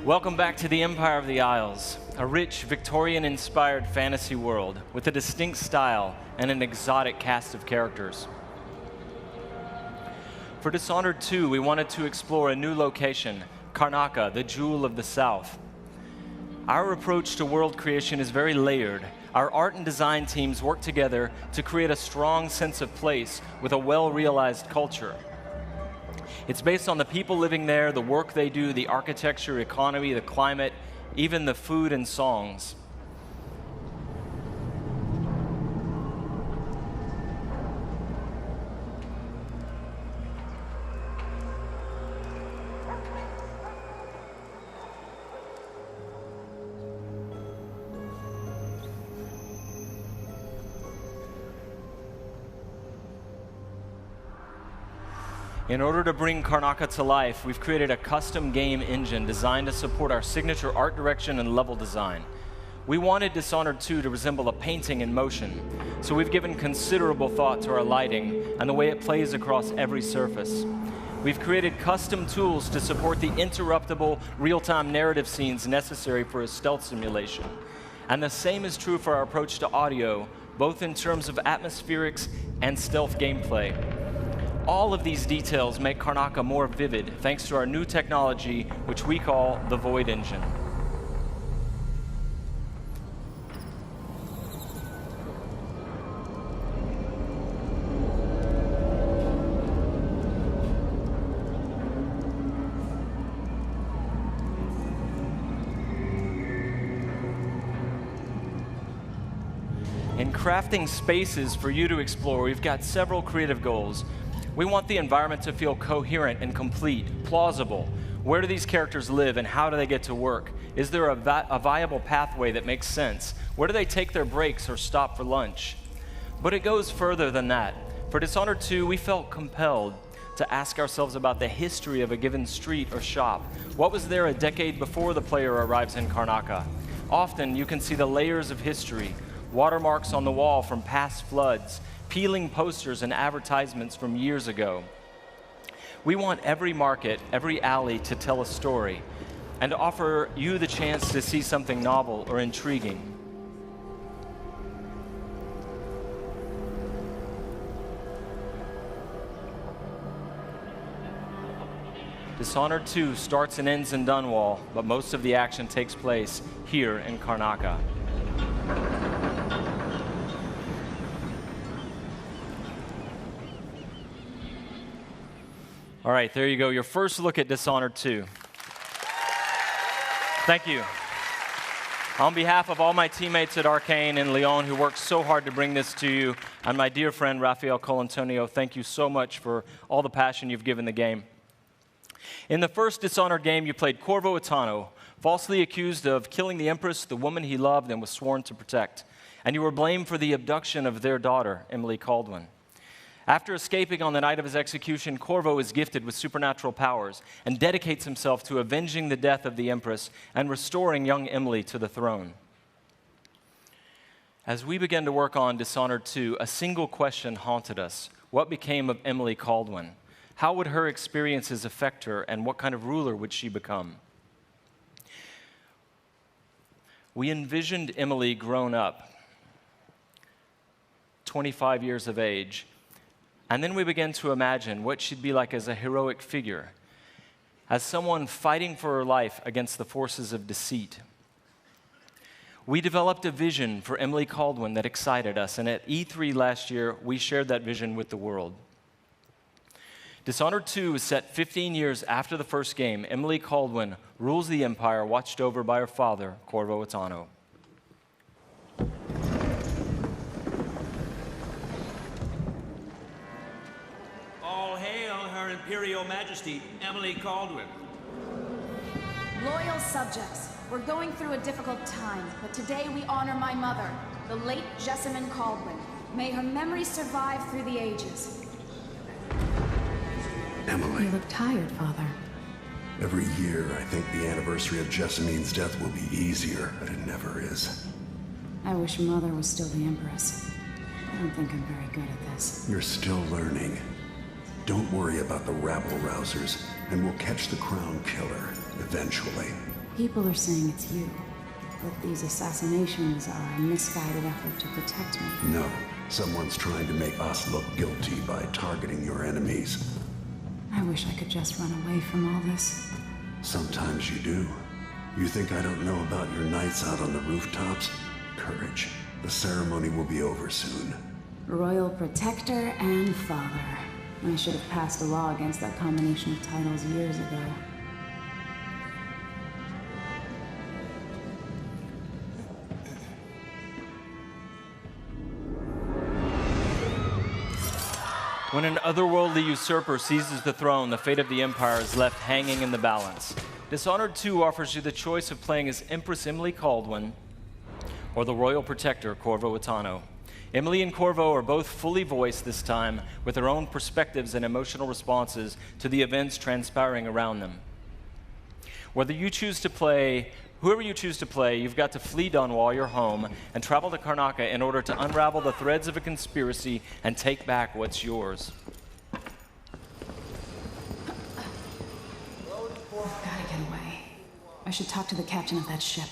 Welcome back to the Empire of the Isles, a rich, Victorian-inspired fantasy world with a distinct style and an exotic cast of characters. For Dishonored 2, we wanted to explore a new location, Karnaca, the Jewel of the South. Our approach to world creation is very layered. Our art and design teams work together to create a strong sense of place with a well-realized culture. It's based on the people living there, the work they do, the architecture, economy, the climate, even the food and songs. In order to bring Karnaca to life, we've created a custom game engine designed to support our signature art direction and level design. We wanted Dishonored 2 to resemble a painting in motion, so we've given considerable thought to our lighting and the way it plays across every surface. We've created custom tools to support the interruptible, real-time narrative scenes necessary for a stealth simulation. And the same is true for our approach to audio, both in terms of atmospherics and stealth gameplay. All of these details make Karnaca more vivid thanks to our new technology, which we call the Void Engine. In crafting spaces for you to explore, we've got several creative goals. We want the environment to feel coherent and complete, plausible. Where do these characters live and how do they get to work? Is there a viable pathway that makes sense? Where do they take their breaks or stop for lunch? But it goes further than that. For Dishonored 2, we felt compelled to ask ourselves about the history of a given street or shop. What was there a decade before the player arrives in Karnaca? Often you can see the layers of history, watermarks on the wall from past floods, peeling posters and advertisements from years ago. We want every market, every alley to tell a story and to offer you the chance to see something novel or intriguing. Dishonored 2 starts and ends in Dunwall, but most of the action takes place here in Karnaca. All right, there you go, your first look at Dishonored 2. Thank you. On behalf of all my teammates at Arcane and Lyon who worked so hard to bring this to you, and my dear friend Rafael Colantonio, thank you so much for all the passion you've given the game. In the first Dishonored game, you played Corvo Attano, falsely accused of killing the Empress, the woman he loved and was sworn to protect, and you were blamed for the abduction of their daughter, Emily Caldwin. After escaping on the night of his execution, Corvo is gifted with supernatural powers and dedicates himself to avenging the death of the Empress and restoring young Emily to the throne. As we began to work on Dishonored 2, a single question haunted us. What became of Emily Caldwin? How would her experiences affect her, and what kind of ruler would she become? We envisioned Emily grown up, 25 years of age, and then we began to imagine what she'd be like as a heroic figure, as someone fighting for her life against the forces of deceit. We developed a vision for Emily Caldwin that excited us, and at E3 last year, we shared that vision with the world. Dishonored 2 is set 15 years after the first game. Emily Caldwin rules the Empire, watched over by her father, Corvo Attano. Imperial Majesty, Emily Caldwin. Loyal subjects, we're going through a difficult time, but today we honor my mother, the late Jessamine Caldwin. May her memory survive through the ages. Emily. You look tired, Father. Every year, I think the anniversary of Jessamine's death will be easier, but it never is. I wish Mother was still the Empress. I don't think I'm very good at this. You're still learning. Don't worry about the rabble-rousers, and we'll catch the Crown Killer, eventually. People are saying it's you, but these assassinations are a misguided effort to protect me. No. Someone's trying to make us look guilty by targeting your enemies. I wish I could just run away from all this. Sometimes you do. You think I don't know about your nights out on the rooftops? Courage. The ceremony will be over soon. Royal Protector and Father. I should have passed a law against that combination of titles years ago. When an otherworldly usurper seizes the throne, the fate of the Empire is left hanging in the balance. Dishonored 2 offers you the choice of playing as Empress Emily Kaldwin or the Royal Protector, Corvo Attano. Emily and Corvo are both fully voiced this time, with their own perspectives and emotional responses to the events transpiring around them. Whoever you choose to play, you've got to flee Dunwall, your home, and travel to Karnaca in order to unravel the threads of a conspiracy and take back what's yours. I've gotta get away. I should talk to the captain of that ship.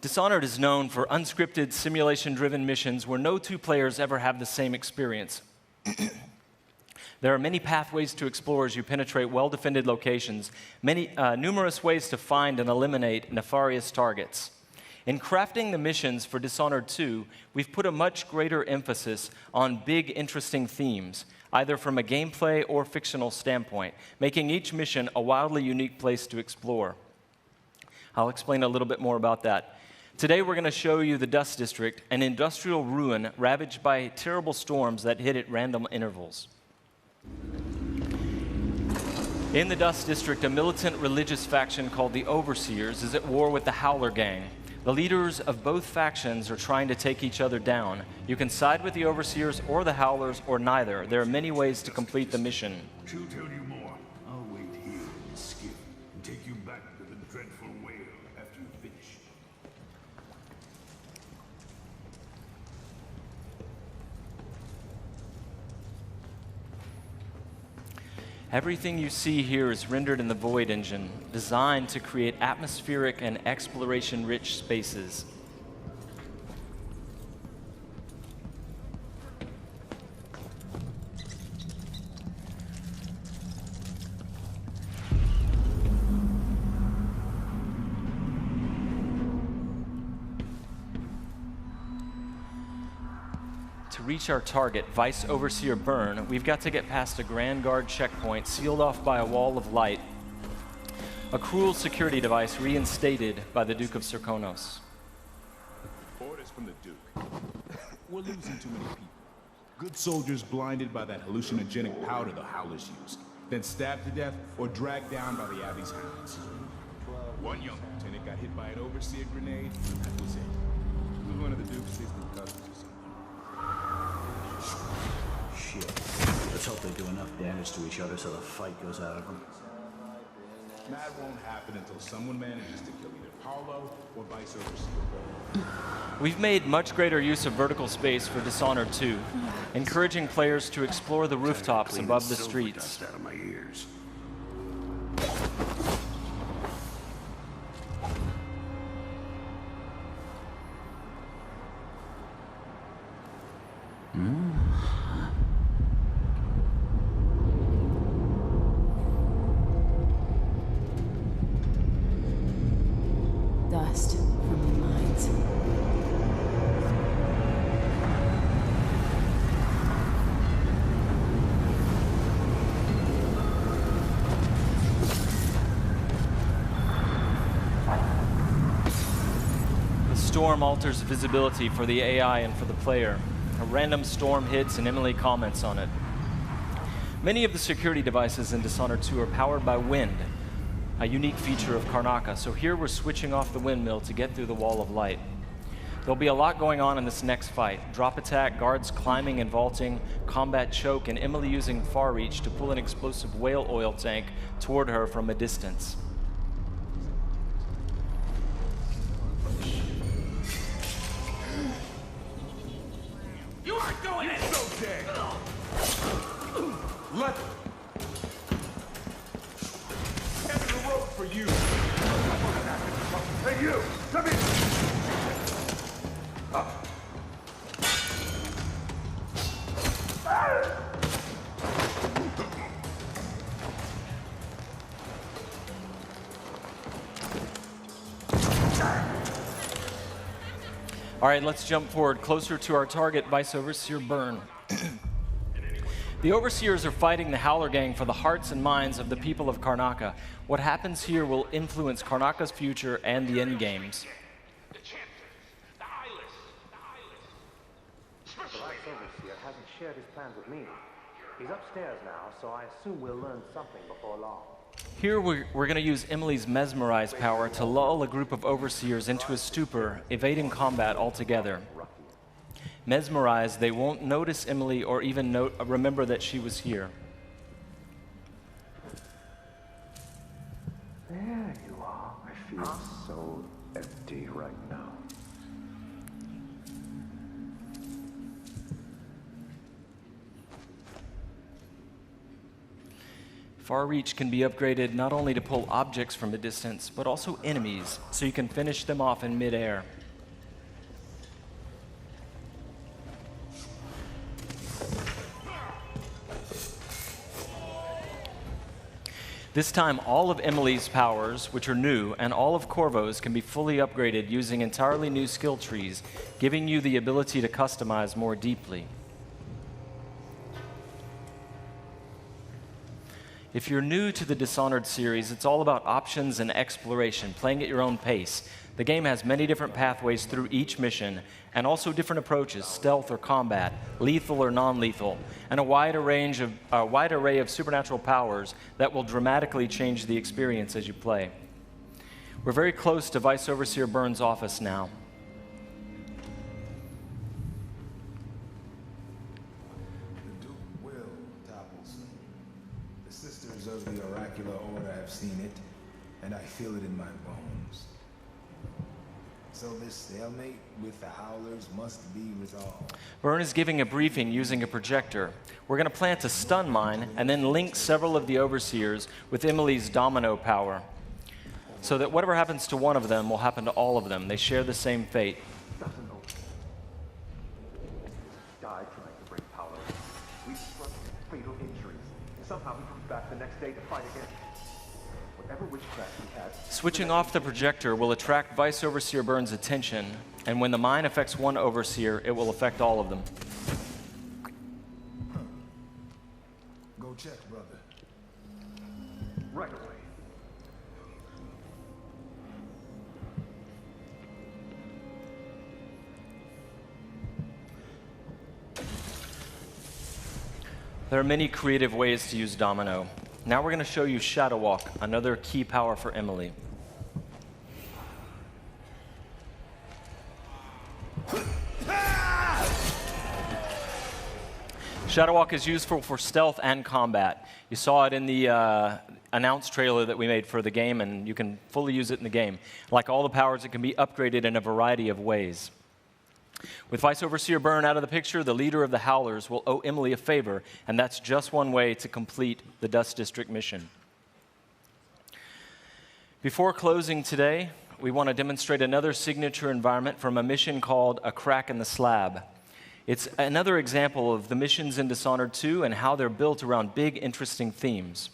Dishonored is known for unscripted, simulation-driven missions where no two players ever have the same experience. There are many pathways to explore as you penetrate well-defended locations, numerous ways to find and eliminate nefarious targets. In crafting the missions for Dishonored 2, we've put a much greater emphasis on big, interesting themes, either from a gameplay or fictional standpoint, making each mission a wildly unique place to explore. I'll explain a little bit more about that. Today we're going to show you the Dust District, an industrial ruin ravaged by terrible storms that hit at random intervals. In the Dust District, a militant religious faction called the Overseers is at war with the Howler Gang. The leaders of both factions are trying to take each other down. You can side with the Overseers or the Howlers or neither. There are many ways to complete the mission. She'll tell you more. I'll wait here in the skiff and take you back to the dreadful whale after you finish. Everything you see here is rendered in the Void engine, designed to create atmospheric and exploration-rich spaces. To reach our target, Vice Overseer Byrne, we've got to get past a Grand Guard checkpoint sealed off by a wall of light, a cruel security device reinstated by the Duke of Serkonos. Orders from the Duke. We're losing too many people. Good soldiers blinded by that hallucinogenic powder the Howlers used, then stabbed to death or dragged down by the Abbey's hounds. One young lieutenant got hit by an Overseer grenade, and that was it. It was one of the Duke's distant cousins or something. Shit. Let's hope they do enough damage to each other so the fight goes out of them. That won't happen until someone manages to kill either Paulo or Vice Overseer. We've made much greater use of vertical space for Dishonored 2, encouraging players to explore the rooftops above the streets. Dust out of my ears. Dust from the mines. The storm alters visibility for the AI and for the player. A random storm hits and Emily comments on it. Many of the security devices in Dishonored 2 are powered by wind, a unique feature of Karnaca, so here we're switching off the windmill to get through the wall of light. There'll be a lot going on in this next fight. Drop attack, guards climbing and vaulting, combat choke, and Emily using far reach to pull an explosive whale oil tank toward her from a distance. going in. So dead. Let Here's the rope for you. Hey, you! Come here! All right, let's jump forward closer to our target, Vice Overseer Byrne. The Overseers are fighting the Howler Gang for the hearts and minds of the people of Karnaca. What happens here will influence Karnaca's future and the endgames. The Vice Overseer hasn't shared his plans with me. He's upstairs now, so I assume we'll learn something before long. Here we're going to use Emily's Mesmerize power to lull a group of Overseers into a stupor, evading combat altogether. Mesmerized, they won't notice Emily or even remember that she was here. There you are. I feel so empty right now. Far Reach can be upgraded not only to pull objects from a distance, but also enemies, so you can finish them off in midair. This time, all of Emily's powers, which are new, and all of Corvo's can be fully upgraded using entirely new skill trees, giving you the ability to customize more deeply. If you're new to the Dishonored series, it's all about options and exploration, playing at your own pace. The game has many different pathways through each mission, and also different approaches, stealth or combat, lethal or non-lethal, and a wide array of supernatural powers that will dramatically change the experience as you play. We're very close to Vice Overseer Byrne's office now. The Duke will topple soon. The Sisters of the Oracular Order have seen it, and I feel it in my bones. So this stalemate with the Howlers must be resolved. Byrne is giving a briefing using a projector. We're going to plant a stun mine and then link several of the Overseers with Emily's domino power, so that whatever happens to one of them will happen to all of them. They share the same fate. Doesn't know. Died trying to bring power. We suffered fatal injuries. Somehow we come back the next day to fight again. Whatever witchcraft we had. Switching off the projector will attract Vice Overseer Byrne's attention, and when the mine affects one Overseer, it will affect all of them. Go check, brother. Right away. There are many creative ways to use Domino. Now we're going to show you Shadow Walk, another key power for Emily. Shadow Walk is useful for stealth and combat. You saw it in the announced trailer that we made for the game, and you can fully use it in the game. Like all the powers, it can be upgraded in a variety of ways. With Vice Overseer Byrne out of the picture, the leader of the Howlers will owe Emily a favor, and that's just one way to complete the Dust District mission. Before closing today, we want to demonstrate another signature environment from a mission called A Crack in the Slab. It's another example of the missions in Dishonored 2 and how they're built around big, interesting themes.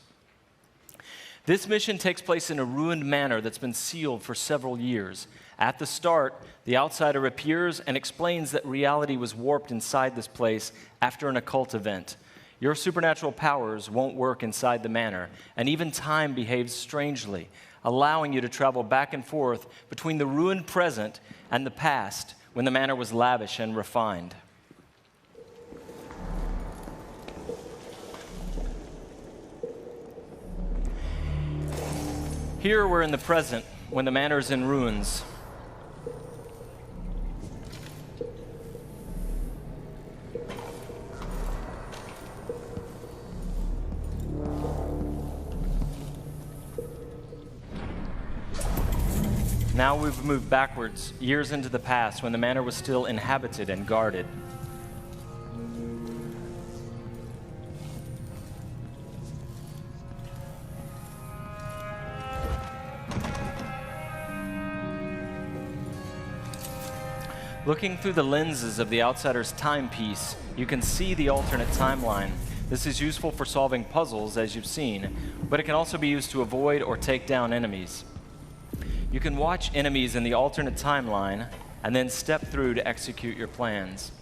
This mission takes place in a ruined manor that's been sealed for several years. At the start, the outsider appears and explains that reality was warped inside this place after an occult event. Your supernatural powers won't work inside the manor, and even time behaves strangely, allowing you to travel back and forth between the ruined present and the past when the manor was lavish and refined. Here we're in the present, when the manor is in ruins. Now we've moved backwards, years into the past, when the manor was still inhabited and guarded. Looking through the lenses of the Outsider's timepiece, you can see the alternate timeline. This is useful for solving puzzles, as you've seen, but it can also be used to avoid or take down enemies. You can watch enemies in the alternate timeline and then step through to execute your plans.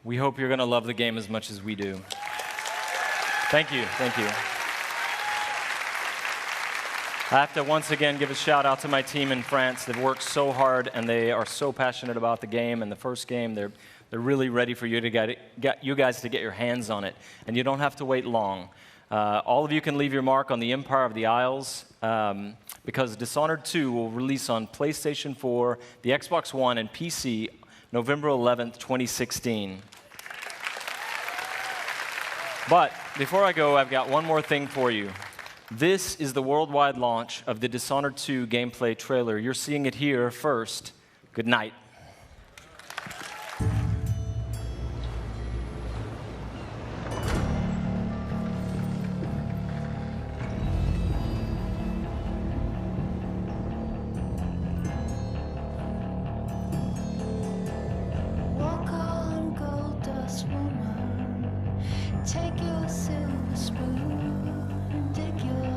We hope you're going to love the game as much as we do. Thank you, thank you. I have to once again give a shout out to my team in France. They've worked so hard and they are so passionate about the game and the first game. They're really ready for you to get you guys to get your hands on it, and you don't have to wait long. All of you can leave your mark on the Empire of the Isles because Dishonored 2 will release on PlayStation 4, the Xbox One, and PC November 11th, 2016. But before I go, I've got one more thing for you. This is the worldwide launch of the Dishonored 2 gameplay trailer. You're seeing it here first. Good night. Walk on, gold dust woman. Take your silver spoon and dig your